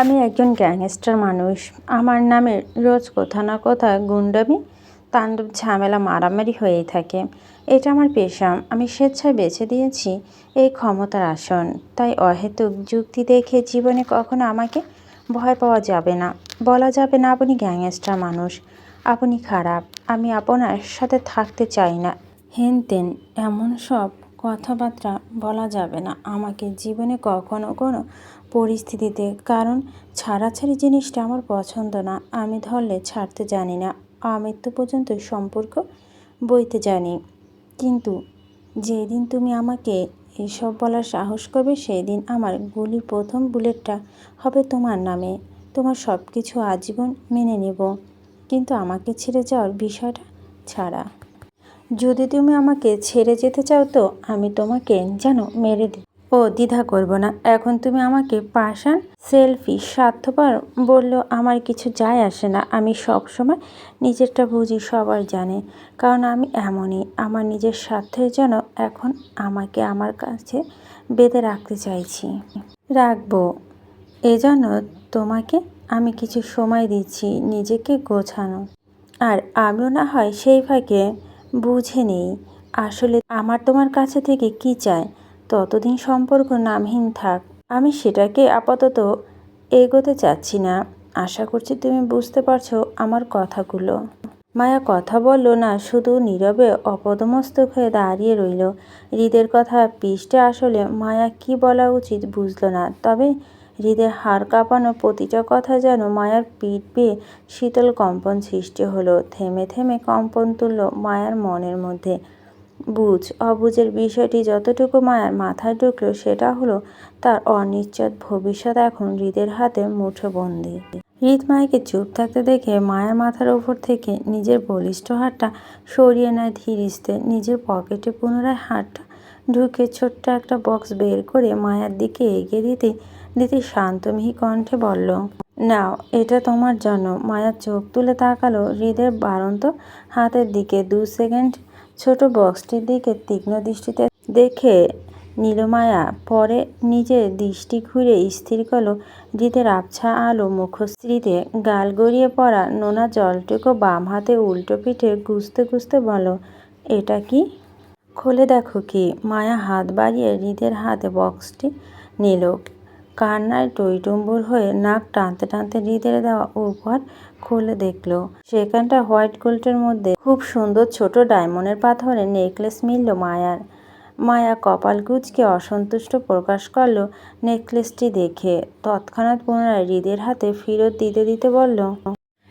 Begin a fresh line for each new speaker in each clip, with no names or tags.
আমি একজন গ্যাংস্টার মানুষ। আমার নামে রোজ কোথাও না কোথাও গুন্ডামি, তাণ্ডব, ঝামেলা, মারামারি হয়েই থাকে। এটা আমার পেশা। আমি স্বেচ্ছায় বেছে দিয়েছি এই ক্ষমতার আসন। তাই অহেতুক যুক্তি দেখে জীবনে কখনো আমাকে ভয় পাওয়া যাবে না। বলা যাবে না আপনি গ্যাংস্টার মানুষ, আপনি খারাপ, আমি আপনার সাথে থাকতে চাই না, হেনতেন এমন সব কথাবার্তা বলা যাবে না আমাকে জীবনে কখনো কোনো পরিস্থিতিতে। কারণ ছাড়াছাড়ি জিনিসটা আমার পছন্দ না। আমি ধরলে ছাড়তে জানি না, আমৃত্যু পর্যন্ত সম্পর্ক বইতে জানি। কিন্তু যেদিন তুমি আমাকে এসব বলার সাহস করবে, সেই দিন আমার গুলির প্রথম বুলেটটা হবে তোমার নামে। তোমার সব কিছু আজীবন মেনে নেব, কিন্তু আমাকে ছেড়ে যাওয়ার বিষয়টা ছাড়া। যদি তুমি আমাকে ছেড়ে যেতে চাও তো আমি তোমাকে যেন মেরে দিই, ও দ্বিধা করব না। এখন তুমি আমাকে পাষাণ, সেলফিশ, স্বার্থপর বললেও আমার কিছু যায় আসে না। আমি সবসময় নিজেরটা বুঝি, সবার জানে, কারণ আমি এমনই। আমার নিজের স্বার্থের জন্য এখন আমাকে আমার কাছে বেঁধে রাখতে চাইছি। রাখবো, এজন্য তোমাকে আমি কিছু সময় দিচ্ছি নিজেকে গোছানো। আর আমিও না হয় সেই ফাঁকে বুঝে নেই আসলে আমার তোমার কাছে থেকে কি চাই। ততদিন সম্পর্ক নামহীন থাক। আমি সেটাকে আপাতত এগোতে চাচ্ছি না। আশা করছি তুমি বুঝতে পারছো আমার কথাগুলো। মায়া কথা বলল না, শুধু নীরবে অপদমস্তক হয়ে দাঁড়িয়ে রইল। হৃদের কথা পিষ্টে আসলে মায়া কি বলা উচিত বুঝল না। তবে হৃদের হাড় কাঁপানো প্রতিটা কথা যেন মায়ার পিঠ বেয়ে শীতল কম্পন সৃষ্টি হলো। থেমে থেমে কম্পন তুলল মায়ার মনের মধ্যে। বুঝ অবুঝের বিষয়টি যতটুকু মায়ার মাথায় ঢুকলো, সেটা হলো তার অনিশ্চিত ভবিষ্যৎ এখন হৃদের হাতে মুঠোবন্দি। হৃদ মায়াকে চুপ থাকতে দেখে মায়ের মাথার ওপর থেকে নিজের বলিষ্ঠ হাতটা সরিয়ে নেয় ধীরিস্তে। নিজের পকেটে পুনরায় হাতটা ঢুকে ছোট্ট একটা বক্স বের করে মায়ার দিকে এগিয়ে দিতে দিতে শান্তমিহি কণ্ঠে বলল, নাও, এটা তোমার জন্য। মায়া চোখ তুলে তাকালো হৃদের বাড়ন্ত হাতের দিকে। 2 সেকেন্ড ছোট বক্সটির দিকে তীক্ষ্ণ দৃষ্টিতে দেখে নিল মায়া। পরে নিজের দৃষ্টি ঘুরে স্থির করল হৃদের আবছা আলো মুখশ্রীতে। গাল গড়িয়ে পড়া নোনা জলটুকু বাম হাতে উল্টো পিঠে গুজতে গুজতে বলল, এটা কি? খুলে দেখো কি। মায়া হাত বাড়িয়ে হৃদের হাতে বক্সটি নিল। কান্নায় টইটুম্বুর হয়ে নাক টানতে টানতে হৃদের দেওয়া উপহার খুলে দেখল। সেখানটা হোয়াইট গোল্ডের মধ্যে খুব সুন্দর ছোট ডায়মন্ডের পাথরের নেকলেস মিলল মায়ার। মায়া কপাল কুঁচকে অসন্তুষ্ট প্রকাশ করল নেকলেসটি দেখে। তৎক্ষণাৎ পুনরায় হৃদের হাতে ফেরত দিতে দিতে বলল,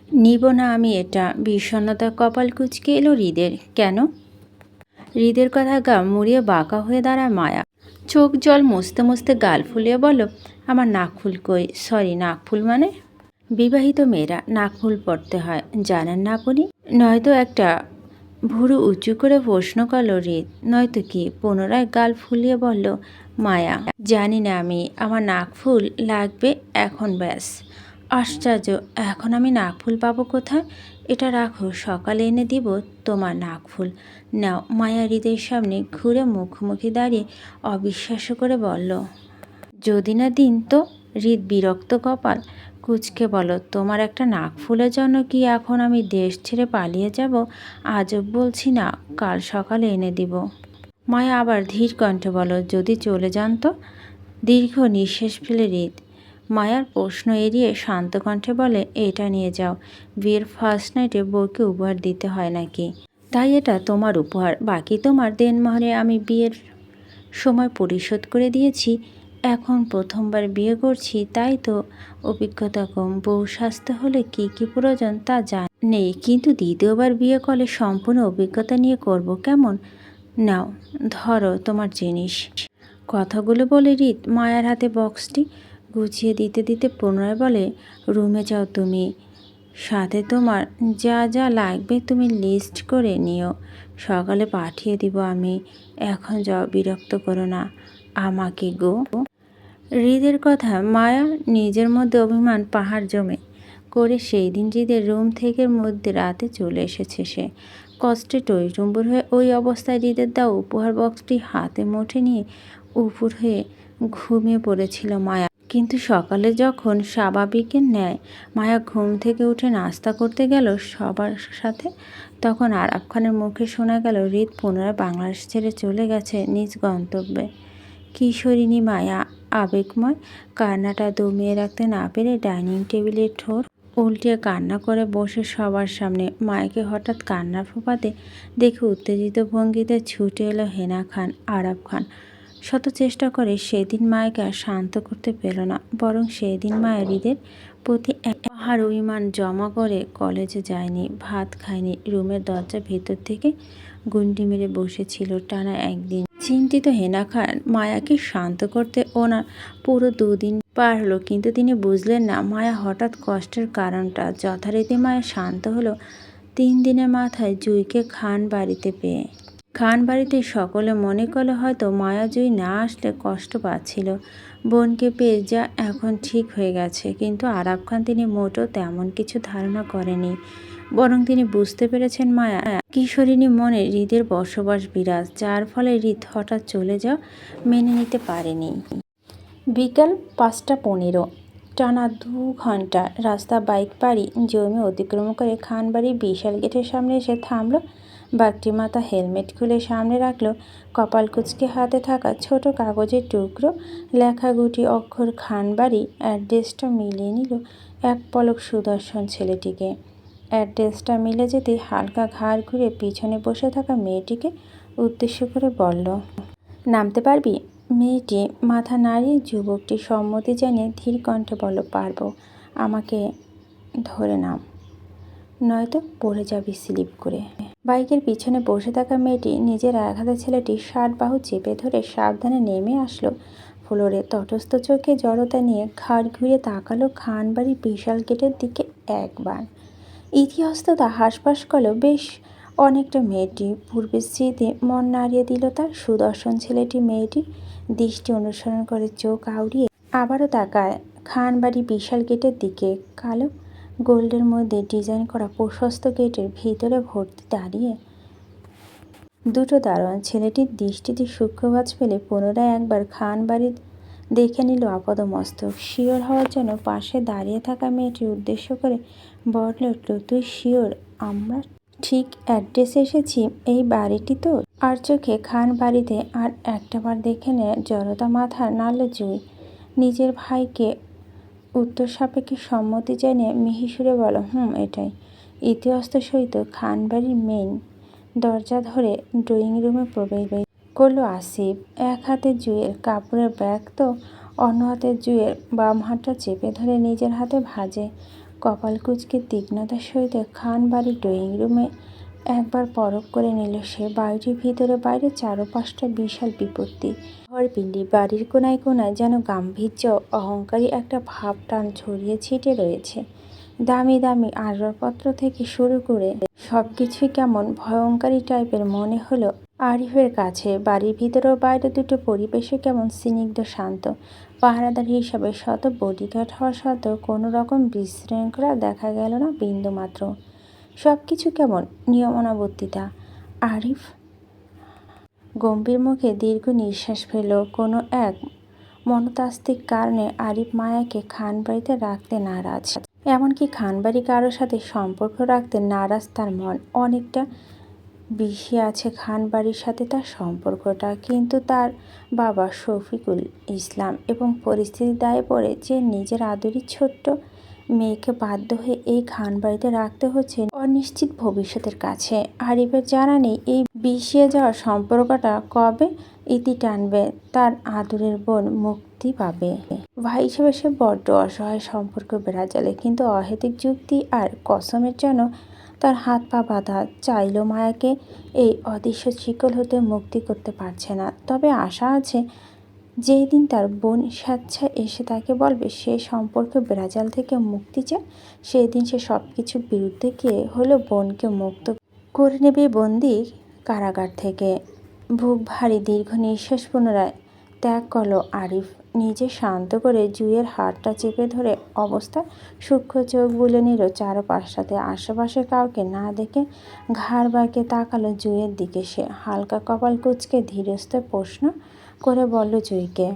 নিব না আমি এটা। বিষণ্ণতার কপাল কুঁচকে এলো হৃদের। কেন? হৃদের কথা গা মুড়িয়ে বাঁকা হয়ে দাঁড়ায় মায়া। চোখ জল মুছতে মুছতে গাল ফুলিয়ে বলল, আমার নাকফুল কই? সরি, নাকফুল মানে? বিবাহিত মেয়েরা নাকফুল পরতে হয়, জানেন না আপনি? নয়তো একটা ভুরু উঁচু করে প্রশ্ন করল হৃদ। নয়তো কি? পুনরায় গাল ফুলিয়ে বলল মায়া, জানি না আমি। আমার নাকফুল লাগবে এখন, ব্যাস। আশ্চর্য, এখন আমি নাকফুল পাবো কোথায়? এটা রাখো, সকালে এনে দিব তোমার নাকফুল। নাও। মায়া হৃদের সামনে ঘুরে মুখোমুখি দাঁড়িয়ে অবিশ্বাস্য করে বলল, যদি না দিন তো? হৃদ বিরক্ত কপাল কুঁচকে বলল, তোমার একটা নাকফুলের জন্য কি এখন আমি দেশ ছেড়ে পালিয়ে যাব? আজব বলছি না, কাল সকালে এনে দিব। মায়া আবার ধীর কণ্ঠে বলল, যদি চলে যান তো? দীর্ঘ নিঃশ্বাস ফেলে হৃদ মায়ার প্রশ্ন এড়িয়ে শান্ত কণ্ঠে বলে, এটা নিয়ে যাও। বিয়ের ফার্স্ট নাইটে বউকে উপহার দিতে হয় নাকি? তাই এটা তোমার উপহার। বাকি তোমার দেনমোহরে আমি বিয়ের সময় পরিশোধ করে দিয়েছি। এখন প্রথমবার বিয়ে করছি, তাই তো অভিজ্ঞতা কম। বউ সাজতে হলে কি কি প্রয়োজন তা নেই, কিন্তু দ্বিতীয়বার বিয়ে করলে সম্পূর্ণ অভিজ্ঞতা নিয়ে করব। কেমন? নাও, ধরো তোমার জিনিস। কথাগুলো বলে হৃদ মায়ার হাতে বক্সটি গুছিয়ে দিতে দিতে পুনরায় বলে, রুমে যাও তুমি। সাথে তোমার যা যা লাগবে তুমি লিস্ট করে নিও, সকালে পাঠিয়ে দিব আমি। এখন যাও, বিরক্ত করো না আমাকে গো। হৃদের কথা মায়া নিজের মধ্যে অভিমান পাহাড় জমে করে সেই দিন হৃদের রুম থেকে মধ্যে রাতে চলে এসেছে সে। কষ্টে টইটুম্বুর হয়ে ওই অবস্থায় হৃদের দেওয়া উপহার বক্সটি হাতে মুঠে নিয়ে উপুর হয়ে ঘুমিয়ে পড়েছিল মায়া। কিন্তু সকালে যখন স্বাভাবিকের ন্যায় মায়া ঘুম থেকে উঠে নাস্তা করতে গেল সবার সাথে, তখন আরাফ খানের মুখে শোনা গেল হৃদ পুনরায় বাংলাদেশ ছেড়ে চলে গেছে নিজ গন্তব্যে। কিশোরিনী মায়া আবেগময় কান্নাটা দমিয়ে রাখতে না পেরে ডাইনিং টেবিলের ঠোঁট উল্টিয়ে কান্না করে বসে সবার সামনে। মায়াকে হঠাৎ কান্নার ফোঁপাতে দেখে উত্তেজিত ভঙ্গিতে ছুটে এলো হেনা খান। আরাফ খান শত চেষ্টা করে সেদিন মায়াকে আর শান্ত করতে পেল না, বরং সেদিন মায়া হৃদের প্রতি এক পাহাড় অভিমান জমা করে কলেজে যায়নি, ভাত খায়নি, রুমের দরজা ভেতর থেকে গুন্ডি মেরে বসেছিল টানা একদিন। চিন্তিত হেনা খান মায়াকে শান্ত করতে ওনার পুরো 2 দিন পার হলো, কিন্তু তিনি বুঝলেন না মায়া হঠাৎ কষ্টের কারণটা। যথারীতি মায়া শান্ত হলো 3 দিনের মাথায় জুঁইকে খান বাড়িতে পেয়ে। খান বাড়িতে সকলে মনে করলে হয়তো মায়া জুঁই না আসলে কষ্ট পাচ্ছিল বোনকে পেয়ে, যা এখন ঠিক হয়ে গেছে। কিন্তু আরাফ খান তিনি মোটেও তেমন কিছু ধারণা করেনি, বরং তিনি বুঝতে পেরেছেন মায়া কিশোরিনী মনে হৃদের বসবাস বিরাজ, যার ফলে হৃদ হঠাৎ চলে যাওয়া মেনে নিতে পারেনি। বিকাল 5টা 15 টানা 2 ঘন্টা রাস্তা বাইক পাড়ি জমি অতিক্রম করে খানবাড়ির বিশাল গেটের সামনে এসে থামলো। বাঘটি মাথা হেলমেট খুলে সামনে রাখলো, কপাল কুঁচকে হাতে থাকা ছোট কাগজের টুকরো লেখা গুটি অক্ষর। খানবাড়ি অ্যাড্রেসটা মিলিয়ে নিল এক পলক সুদর্শন ছেলেটিকে। অ্যাড্রেসটা মিলে যেতে হালকা ঘাড় ঘুরে পিছনে বসে থাকা মেয়েটিকে উদ্দেশ্য করে বলল, নামতে পারবি? মেয়েটি মাথা নাড়িয়ে যুবকটি সম্মতি জানিয়ে ধীর কণ্ঠে বলল, পারবো, আমাকে ধরে নাম, নয়তো পড়ে যাবি স্লিপ করে। বাইকের পিছনে বসে থাকা মেয়েটি নিজের এক হাতে ছেলেটির শার্ট বাহু চেপে ধরে সাবধানে নেমে আসলো ফ্লোরে। তটস্থ চোখে জড়তা নিয়ে ঘাড় ঘুরিয়ে তাকালো খানবাড়ির বিশাল গেটের দিকে একবার। ইতিহাসটা হাসপাস করলো বেশ অনেকটা। মেয়েটি পূর্বের স্মৃতি মন নাড়িয়ে দিল তার। সুদর্শন ছেলেটি মেয়েটির দৃষ্টি অনুসরণ করে চোখ আউড়িয়ে আবারও তাকায় খানবাড়ি বিশাল গেটের দিকে। কালো গোল্ডের মধ্যে ডিজাইন করা প্রশস্ত গেটের ভিতরে ভর্তি দাঁড়িয়ে 2টো দারোয়ান। ছেলেটির দৃষ্টিতে সূক্ষ্মভাঁজ ফেলে পুনরায় একবার খানবাড়ি দেখে নিল আপাদমস্তক। শিওর হওয়ার জন্য পাশে দাঁড়িয়ে থাকা মেয়েটির উদ্দেশ্য করে বলে উঠল, তুই শিওর আমরা ঠিক অ্যাড্রেসে এসেছি? এই বাড়িটি তো? আর চোখে খান বাড়িতে আর একটাবার দেখে নেয় জড়তা। মাথা নাড়ল জুঁই। নিজের ভাইকে উত্তর সাপেক্ষে সম্মতি জানিয়ে মিহিসুরে বলো, এটাই। ইতিহস্ত সহিত খানবাড়ির মেইন দরজা ধরে ড্রয়িং রুমে প্রবেশ করলো আসিফ। এক হাতে জুঁইয়ের কাপড়ের ব্যাগ তো অন্য হাতে জুঁইয়ের বাম হাতটা চেপে ধরে নিজের হাতে ভাঁজে। কপাল কুঁচকে তীক্ষ্ণতার সহিত খানবাড়ির ড্রয়িং রুমে একবার পরখ করে নিল সে। বাড়িটির ভিতরে বাইরে চারপাশটা বিশাল বিপত্তি ঘরপিণ্ডি। বাড়ির কোনায় কোনায় যেন গাম্ভীর্য অহংকারী একটা ভাব টান ছড়িয়ে ছিটে রয়েছে। দামি দামি আসবাবপত্র থেকে শুরু করে সব কিছুই কেমন ভয়ঙ্করী টাইপের মনে হলো আরিফের কাছে। বাড়ির ভিতরে ও বাইরে দুটো পরিবেশে কেমন স্নিগ্ধ শান্ত। পাহারাদার হিসাবে শত বডিগার্ড হওয়া সত্ত্বেও কোনো রকম বিশৃঙ্খলা দেখা গেল না বিন্দুমাত্র। সব কিছু কেমন নিয়মানুবর্তিতা। আরিফ গম্ভীর মুখে দীর্ঘ নিঃশ্বাস ফেলল। কোনো এক মনস্তাত্ত্বিক কারণে আরিফ মায়াকে খানবাড়িতে রাখতে নারাজ। এমনকি খানবাড়ি কারোর সাথে সম্পর্ক রাখতে নারাজ তার মন। অনেকটা বিষে আছে খানবাড়ির সাথে তার সম্পর্কটা। কিন্তু তার বাবা শফিকুল ইসলাম এবং পরিস্থিতির দায়ে পড়ে যে নিজের আদুরি ছোট্ট মেয়েকে বাধ্য হয়ে এই খানবাড়িতে রাখতে হচ্ছে অনিশ্চিত ভবিষ্যতের কাছে। আরিফের জানা নেই এই বিষিয়ে যাওয়া সম্পর্কটা কবে ইতি টানবে, তার আদরের বোন মুক্তি পাবে। ভাই হিসেবে সে বড্ড অসহায়। সম্পর্ক বেড়াজালে, কিন্তু অহেতুক যুক্তি আর কসমের জন্য তার হাত পা বাঁধা। চাইলেও মায়াকে এই অদৃশ্য শিকল হতে মুক্তি করতে পারছে না। তবে আশা আছে যেই দিন তার বোন স্বেচ্ছায় এসে তাকে বলবে সে সম্পর্ক বেড়াজাল থেকে মুক্তি চায়, সেই দিন সে সব কিছুর বিরুদ্ধে গিয়ে হলেও বোনকে মুক্ত করে নেবে বন্দি কারাগার থেকে। বুক ভারী দীর্ঘ নিঃশ্বাস পুনরায় ত্যাগ করলো আরিফ। নিজে শান্ত করে জুঁইয়ের হাতটা চেপে ধরে অবস্থায় সূক্ষ্ম চোখ বুলে নিল চারপাশটাতে। আশেপাশে কাউকে না দেখে ঘাড় বাঁকে তাকালো জুঁইয়ের দিকে। সে হালকা কপাল কুঁচকে ধীরস্থ প্রশ্ন করে বলল জুঁইকে,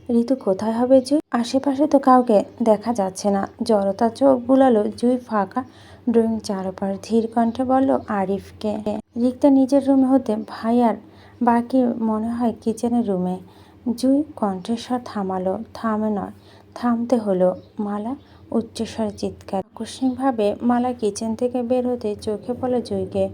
ঋতু কোথায় হবে জুই? আশেপাশে তো কাউকে দেখা যাচ্ছে না। জড়তা চোখ বুলালো জুই ফাঁকা ড্রয়িং চারপাশ ধীর কণ্ঠে বলল আরিফকে। রিক্তা নিজের রুমে হতে ভাই আর বাকি মনে হয় কিচেনের রুমে। জুই কণ্ঠস্বর থামালো। থামে নয়, থামতে হলো। মালা উচ্চস্বরে চিৎকার। আকস্মিকভাবে মালা কিচেন থেকে বের হতে চোখে পড়ল জুইকে।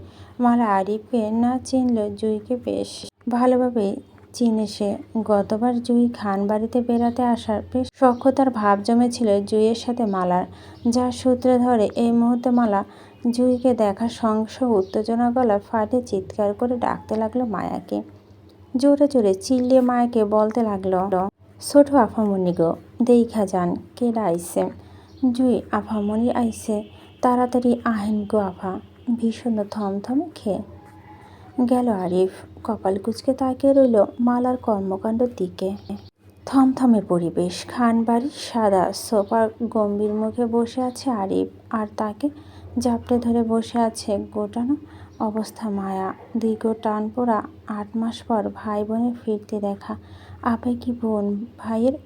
মালা আরিফকে না চিনল জুইকে বেশ ভালোভাবেই চিনে সে। গতবার জুই খান বাড়িতে বেড়াতে আসার বেশ সখ্যতার ভাব জমেছিল জুইয়ের সাথে মালার, যার সূত্রে ধরে এই মুহূর্তে মালা জুইকে দেখার সঙ্গে উত্তেজনা গলা ফাটে চিৎকার করে ডাকতে লাগলো মায়াকে। জোরে জোরে চিল্লিয়ে মায়াকে বলতে লাগলো, ছোট আফামনি গো, দেইখা যান কেডা আইছে। জুই, আফামনি আইছে, তাড়াতাড়ি আহেন গো আফা। ভীষণ থমথমে খেয়ে গেল আরিফ। কপাল কুঁচকে তাকিয়ে রইল মালার কর্মকাণ্ডের দিকে। থমথমে পরিবেশ। খান বাড়ির সাদা সোফার গম্ভীর মুখে বসে আছে আরিফ, আর তাকে জাপটে ধরে বসে আছে গোটানো অবস্থা মায়া। দীর্ঘ টানপোড়া 8 মাস পর ভাই বোনের ফিরতে দেখা। আবেগী বোন ভাইয়ের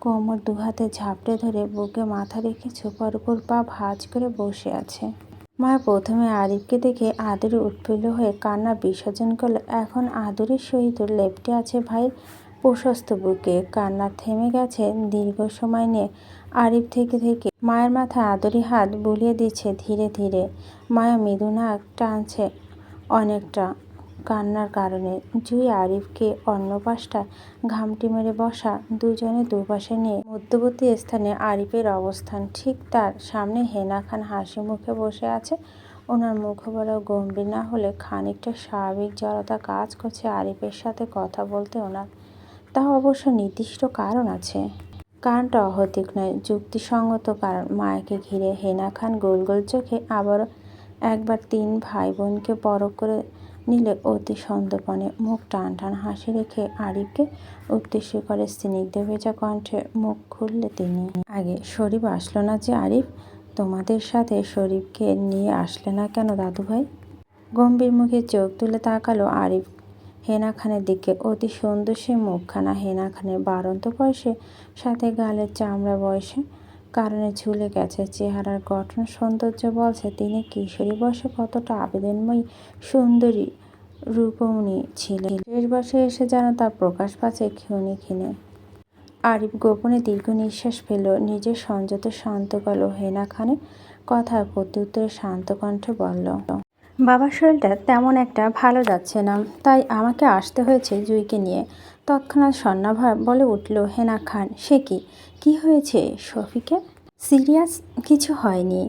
কোমর দুহাতে ঝাপটে ধরে বুকে মাথা রেখে ছোপার উপর পা ভাঁজ করে বসে আছে। মায়া প্রথমে আরিফকে দেখে আদরে উৎফুল্ল হয়ে কান্না বিসর্জন করল। এখন আদরের সহিত লেপ্টে আছে ভাইয়ের প্রশস্ত বুকে। কান্না থেমে গেছে দীর্ঘ সময় নিয়ে। আরিফ থেকে থেকে মায়ের মাথায় আদরি হাত বুলিয়ে দিচ্ছে ধীরে ধীরে। মায়া মৃদু নাক টানছে অনেকটা কান্নার কারণে। জুই আরিফকে অন্য পাশটা ঘামটি মেরে বসা, দুজনে দুপাশে নিয়ে মধ্যবর্তী স্থানে আরিফের অবস্থান। ঠিক তার সামনে হেনা খান হাসি মুখে বসে আছে। ওনার মুখবরা গম্ভীর না হলে খানিকটা স্বাভাবিক জড়তা কাজ করছে আরিফের সাথে কথা বলতে ওনার। তা অবশ্য নির্দিষ্ট কারণ আছে। কারণটা অহৈতুক নয়, যুক্তিসঙ্গত কারণ। মায়াকে ঘিরে হেনা খান গোল গোল চোখে আবারও একবার 3 ভাই বোনকে পরখ করে নিলে অতি সন্দর্পণে। মুখ টান টান হাসি রেখে আরিফকে উদ্দেশ্য করে স্নিগ্ধ ভেজা কণ্ঠে মুখ খুললে তিনি। আগে শরীফ আসলো না যে আরিফ? তোমাদের সাথে শরীফকে নিয়ে আসলে না কেন দাদুভাই? গম্ভীর মুখে চোখ তুলে তাকালো আরিফ হেনা খানের দিকে। অতি সুন্দর সে মুখখানা। হেনা খানের বাড়ন্ত বয়সে, সাথে গালের চামড়া বয়সে কারণে ঝুলে গেছে। চেহারার গঠন সৌন্দর্য বলছে তিনি কিশোরী বয়সে কতটা আবেদনময়ী সুন্দরী রূপমণি ছিলেন। শেষ বয়সে এসে যেন তার প্রকাশ পাচ্ছে ক্ষণে ক্ষণে। আরিফ গোপনে দীর্ঘ নিঃশ্বাস ফেলল। নিজের সংযত শান্ত গলা হেনা খানের কথার প্রত্যুত্তরে শান্ত কণ্ঠে বলল, বাবার শরীরটা তেমন একটা ভালো যাচ্ছে না, তাই আমাকে আসতে হয়েছে জুইকে নিয়ে। তৎক্ষণাৎ স্বর্ণাভা বলে উঠল হেনা খান, সে কি, কি হয়েছে শফিকে? সিরিয়াস কিছু হয়নি।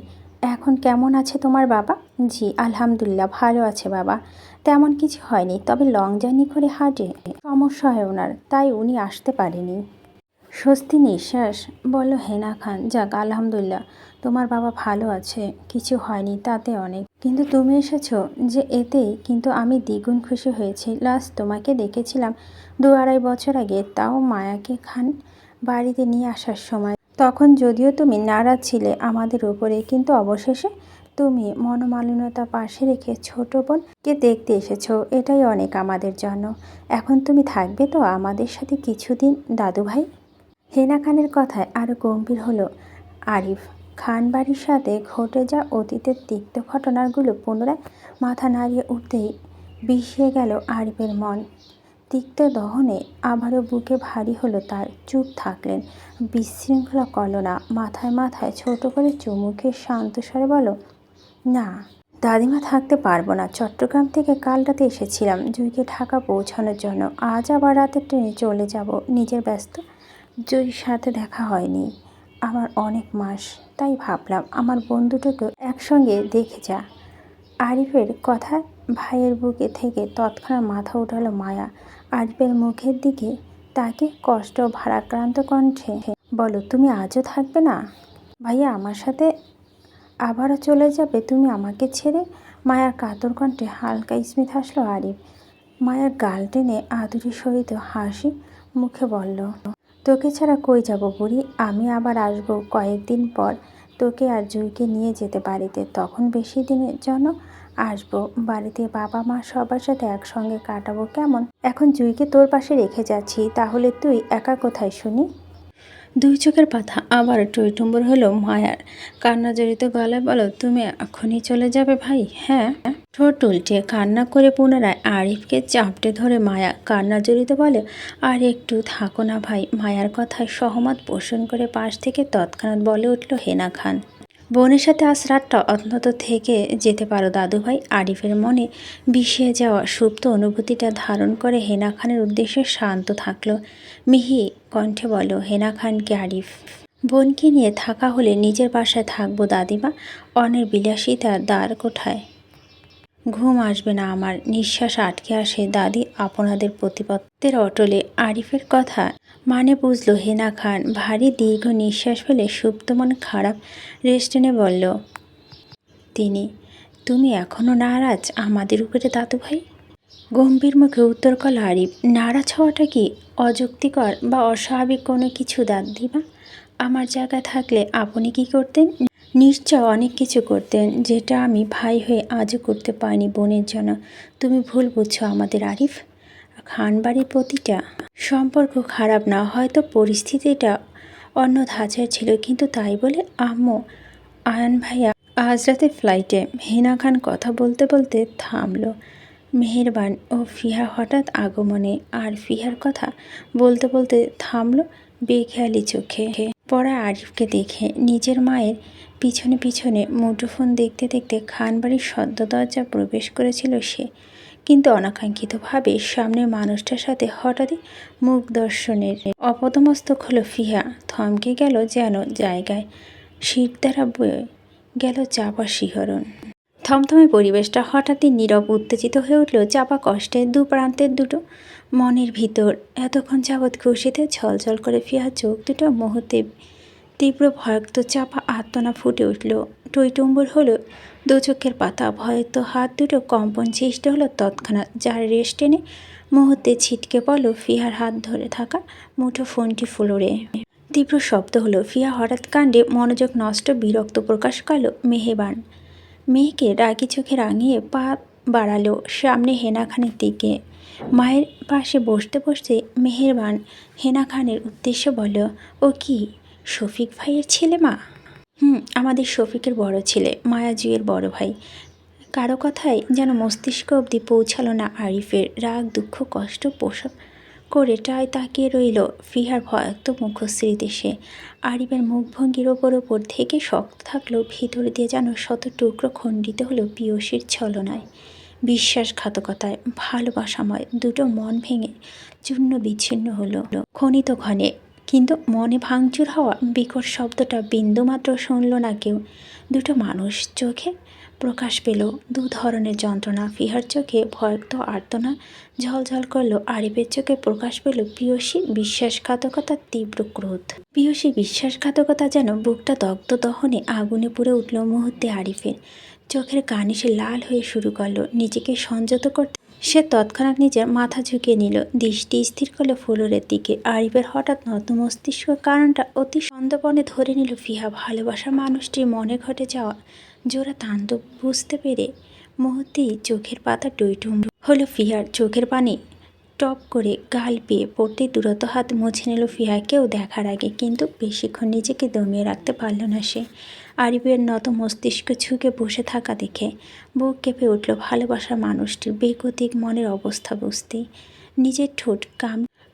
এখন কেমন আছে তোমার বাবা? জি আলহামদুলিল্লাহ ভালো আছে বাবা, তেমন কিছু হয়নি, তবে লং জার্নি করে হাঁটে সমস্যা হয় ওনার, তাই উনি আসতে পারেনি। স্বস্তি নিঃশ্বাস বলল হেনা খান, যাক আলহামদুলিল্লাহ তোমার বাবা ভালো আছে, কিছু হয়নি, তাতে অনেক। কিন্তু তুমি এসেছো যে এতেই কিন্তু আমি দ্বিগুণ খুশি হয়েছি। লাস্ট তোমাকে দেখেছিলাম 2-2.5 বছর আগে, তাও মায়াকে খান বাড়িতে নিয়ে আসার সময়। তখন যদিও তুমি নারাজ ছিলে আমাদের উপরে, কিন্তু অবশেষে তুমি মনোমালিন্যতা পাশে রেখে ছোট বোনকে দেখতে এসেছো, এটাই অনেক আমাদের জন্য। এখন তুমি থাকবে তো আমাদের সাথে কিছুদিন দাদুভাই? হেনা খানের কথায় আরও গম্ভীর হলো আরিফ। খান বাড়ির সাথে ঘটে যা অতীতের তিক্ত ঘটনাগুলো পুনরায় মাথা নাড়িয়ে উঠতেই বিষিয়ে গেল আরিফের মন। তিক্ত দহনে আবারও বুকে ভারী হলো তার। চুপ থাকলেন, বিশৃঙ্খলা করল না। মাথায় মাথায় ছোট করে চুমুকে শান্ত স্বরে বলল, না দাদিমা থাকতে পারবো না। চট্টগ্রাম থেকে কাল রাতে এসেছিলাম জুইকে ঢাকা পৌঁছানোর জন্য। আজ আবার রাতের ট্রেনে চলে যাব। নিজের ব্যস্ত জুইর সাথে দেখা হয়নি আমার অনেক মাস, তাই ভাবলাম আমার বন্ধুটাকে একসঙ্গে দেখে যা। আরিফের কথা ভাইয়ের বুকে থেকে তৎক্ষণাৎ মাথা উঠালো মায়া। আরিফের মুখের দিকে তাকে কষ্ট ভারাক্রান্ত কণ্ঠে বলো, তুমি আজও থাকবে না? ভাইয়া আমার সাথে আবারও চলে যাবে তুমি আমাকে ছেড়ে? মায়ার কাতর কণ্ঠে হালকা স্মিত হাসল আরিফ। মায়ার গাল টেনে আদুরি সহিত হাসি মুখে বলল, তোকে ছাড়া কই যাব বুড়ি? আমি আবার আসবো কয়েকদিন পর তোকে আর জুইকে নিয়ে যেতে বাড়িতে। তখন বেশি দিনের জন্য আসবো, বাড়িতে বাবা মা সবার সাথে একসঙ্গে কাটাবো। কেমন? এখন জুঁইকে তোর পাশে রেখে যাচ্ছি, তাহলে তুই একা কোথায় শুনি? দুই চোখের পাতা আবার টইটুম্বর হলো মায়ার। কান্না জড়িত গলায় বলো, তুমি এখনই চলে যাবে ভাই? হ্যাঁ। ঠোঁট উল্টে কান্না করে পুনরায় আরিফকে চাপটে ধরে মায়া কান্না জড়িত বলে, আর একটু থাকো না ভাই। মায়ার কথায় সহমত পোষণ করে পাশ থেকে তৎক্ষণাৎ বলে উঠল হেনা খান, বোনের সাথে আজ রাতটা অন্তত থেকে যেতে পারো দাদু ভাই। আরিফের মনে বিষিয়ে যাওয়া সুপ্ত অনুভূতিটা ধারণ করে হেনা খানের উদ্দেশ্যে শান্ত থাকলো। মিহি কণ্ঠে বলো, হেনা খানকে আরিফ, বোনকে নিয়ে থাকা হলে নিজের বাসায় থাকবো দাদিমা। অনের বিলাসিতার দ্বার কোঠায় ঘুম আসবে না আমার। নিঃশ্বাস আটকে আসে দাদি আপনাদের প্রতিপত্তের অটলে। আরিফের কথা মানে বুঝলো হেনা খান। ভারী দীর্ঘ নিঃশ্বাস ফেলে সুপ্ত মন খারাপ রেস্টেনে বলল তিনি, তুমি এখনও নারাজ আমাদের উপরে দাদু ভাই? গম্ভীর মুখে উত্তর করল আরিফ, নারাজ হওয়াটা কি অযৌক্তিকর বা অস্বাভাবিক কোনো কিছু দাদিমা? আমার জায়গায় থাকলে আপনি কি করতেন? নিশ্চয় অনেক কিছু করতেন, যেটা আমি ভাই হয়ে আজও করতে পারিনি বোনের জন্য। তুমি ভুল বুঝছো আমাদের আরিফ। খানবাড়ির প্রতিটা সম্পর্ক খারাপ না, হয়তো পরিস্থিতিটা অন্য ধাঁচের ছিল, কিন্তু তাই বলে আম্মু, আয়ান ভাইয়া আজ রাতে ফ্লাইটে। হেনা খান কথা বলতে বলতে থামলো। মেহেরবান ও ফিহা হঠাৎ আগমনে আর ফিহার কথা বলতে বলতে থামলো বেখেয়ালি চোখে পড়া আরিফকে দেখে। নিজের মায়ের পিছনে পিছনে মুঠোফোন দেখতে দেখতে খানবাড়ির সদ্য দরজা প্রবেশ করেছিল সে, কিন্তু অনাকাঙ্ক্ষিতভাবে সামনের মানুষটার সাথে হঠাৎই মুখ দর্শনের অপদমস্তক হলো ফিহা। থমকে গেল যেন জায়গায়, শীত দ্বারা বয়ে গেল চাপা শিহরণ। থমথমে পরিবেশটা হঠাৎই নীরব উত্তেজিত হয়ে উঠল। চাপা কষ্টে দু প্রান্তের দুটো মনের ভিতর। এতক্ষণ যাবৎ খুশিতে ঝলঝল করে ফিহা চোখ দুটো মুহূর্তে তীব্র ভয়ক্ত চাপা আত্মনা ফুটে উঠল। টইটুম্বর হলো দু চোখের পাতা। ভয়ক্ত হাত দুটো কম্পন সৃষ্টি হলো তৎক্ষণাৎ, যার রেশ টেনে মুহূর্তে ছিটকে পড়ল ফিহার হাত ধরে থাকা মুঠো ফোনটি ফ্লোরে। তীব্র শব্দ হলো। ফিহা হঠাৎ কাণ্ডে মনোযোগ নষ্ট বিরক্ত প্রকাশ করল। মেহেবান মেয়েকে রাগি চোখে রাঙিয়ে পা বাড়ালো সামনে হেনা খানের দিকে। মায়ের পাশে বসতে বসতে মেহেরবান হেনা খানের উদ্দেশ্য বলল, ও কি শফিক ভাইয়ের ছেলে মা? আমাদের শফিকের বড় ছেলে, মায়া জুয়ের বড় ভাই। কারো কথায় যেন মস্তিষ্ক অবধি পৌঁছালো না আরিফের। রাগ দুঃখ কষ্ট পোষক করে টায় তাকিয়ে রইল ফিহার ভয়াক্ত মুখশ্রীতে সে। আরিফের মুখভঙ্গির ওপর থেকে শক্ত থাকলো, ভিতর দিয়ে যেন শত টুকরো খণ্ডিত হলো পিয়সীর ছলনায়, বিশ্বাসঘাতকতায়। ভালোবাসাময় দুটো মন ভেঙে চূর্ণ বিচ্ছিন্ন হলো ক্ষণিত ক্ষণে, কিন্তু মনে ভাঙচুর হওয়া বিকট শব্দটা বিন্দুমাত্র শুনল না কেউ। দুটো মানুষ চোখে প্রকাশ পেল দু ধরনের যন্ত্রণা। ফিহার চোখে ভয়ক্ত আর্তনা ঝলঝল করলো, আরিফের চোখে প্রকাশ পেল পিয়সীর বিশ্বাসঘাতকতার তীব্র ক্রোধ। পিয়সী বিশ্বাসঘাতকতা যেন বুকটা দগ্ধ দহনে আগুনে পুড়ে উঠল মুহূর্তে আরিফের। চোখের কানিশে লাল হয়ে শুরু করলো। নিজেকে সংযত করতে সে তৎক্ষণাৎ নিজের মাথা ঝুঁকিয়ে নিল, দৃষ্টি স্থির করলো ফ্লোরের দিকে। আরিফের হঠাৎ নত মস্তিষ্ক কারণটা অতি সন্দর্পণে ধরে নিল ফিহা। ভালোবাসার মানুষটির মনে ঘটে যাওয়া জোড়া তাণ্ডব বুঝতে পেরে মুহূর্তেই চোখের পাতা টইটুম্বর হলো ফিহার। চোখের পানি টপ করে গাল পেয়ে পড়তেই দূরত হাত মুছে নিল ফিহা কেউ দেখার আগে, কিন্তু বেশিক্ষণ নিজেকে দমিয়ে রাখতে পারল না সে। আরিফের নত মস্তিষ্ক ঝুঁকে বসে থাকা দেখে বুক কেঁপে উঠল ভালোবাসার মানুষটির। বেগতিক মনের অবস্থা বুঝতেই নিজের ঠোঁট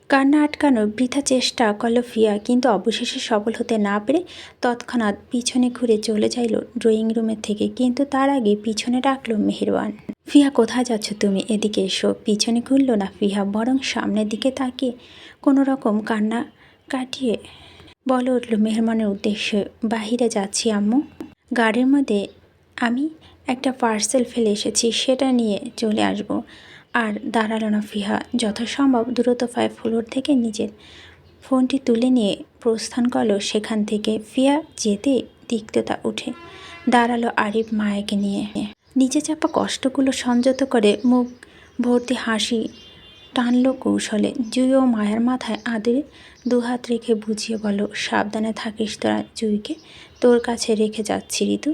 কান্না আটকানোর বৃথা চেষ্টা করল ফিয়া, কিন্তু অবশেষে সফল হতে না পেরে তৎক্ষণাৎ পিছনে ঘুরে চলে যাইল ড্রয়িং রুমের থেকে। কিন্তু তার আগে পিছনে ডাকলো মেহেরবান, ফিহা কোথায় যাচ্ছ তুমি? এদিকে এসো। পিছনে ঘুরল না ফিহা, বরং সামনের দিকে তাকিয়ে কোনো রকম কান্না কাটিয়ে বলে উঠল মেহরবানের উদ্দেশ্যে, বাহিরে যাচ্ছি আম্মু। গাড়ির মধ্যে আমি একটা পার্সেল ফেলে এসেছি, সেটা নিয়ে চলে আসব। আর দাঁড়ালো না ফিহা, যথাসম্ভব দ্রুত পায়ে ফ্লোর থেকে নিজের ফোনটি তুলে নিয়ে প্রস্থান করলো সেখান থেকে। ফিয়া যেতে তিক্ততা উঠে দাঁড়ালো আরিফ মায়াকে নিয়ে। নিচে চাপা কষ্টগুলো সংযত করে মুখ ভর্তি হাসি টানলো কৌশলে। জুই ও মায়ার মাথায় আদরে দুহাত রেখে বুঝিয়ে বলো, সাবধানে থাকিস তোরা। জুইকে তোর কাছে রেখে যাচ্ছি ঋতু,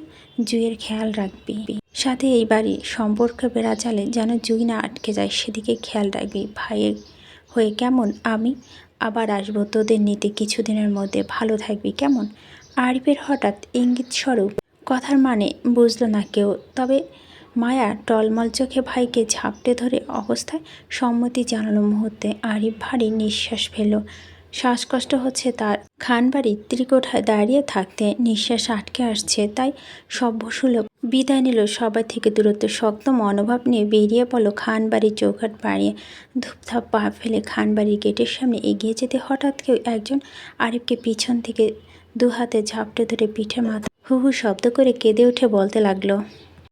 জুইয়ের খেয়াল রাখবি। সাথে এই বাড়ির সম্পর্কে বেড়াজালে যেন জুই না আটকে যায়, সেদিকে খেয়াল রাখবি। ভাইয়ের হয়ে কেমন, আমি আবার আসবো তোদের নিতে কিছুদিনের মধ্যে, ভালো থাকবি কেমন? আরিফের হঠাৎ ইঙ্গিত স্বরূপ কথার মানে বুঝল না কেউ, তবে মায়া টলমল চোখে ভাইকে ঝাপটে ধরে অবস্থায় সম্মতি জানালো মুহূর্তে। আরিফ ভারী নিঃশ্বাস ফেলল। শ্বাসকষ্ট হচ্ছে তার। খানবাড়ির ত্রিকোঠায় দাঁড়িয়ে থাকতে নিঃশ্বাস আটকে আসছে, তাই সভ্যসুলভ বিদায় নিল সবাই থেকে দূরত্ব। শক্ত মনোভাব নিয়ে বেরিয়ে পড়ল খানবাড়ির চৌকাঠ বাড়িয়ে। ধূপধাপ পা ফেলে খানবাড়ির গেটের সামনে এগিয়ে যেতে হঠাৎ কেউ একজন আরিফকে পিছন থেকে দু হাতে ঝাপটে ধরে পিঠে মাথা হু হু শব্দ করে কেঁদে উঠে বলতে লাগলো,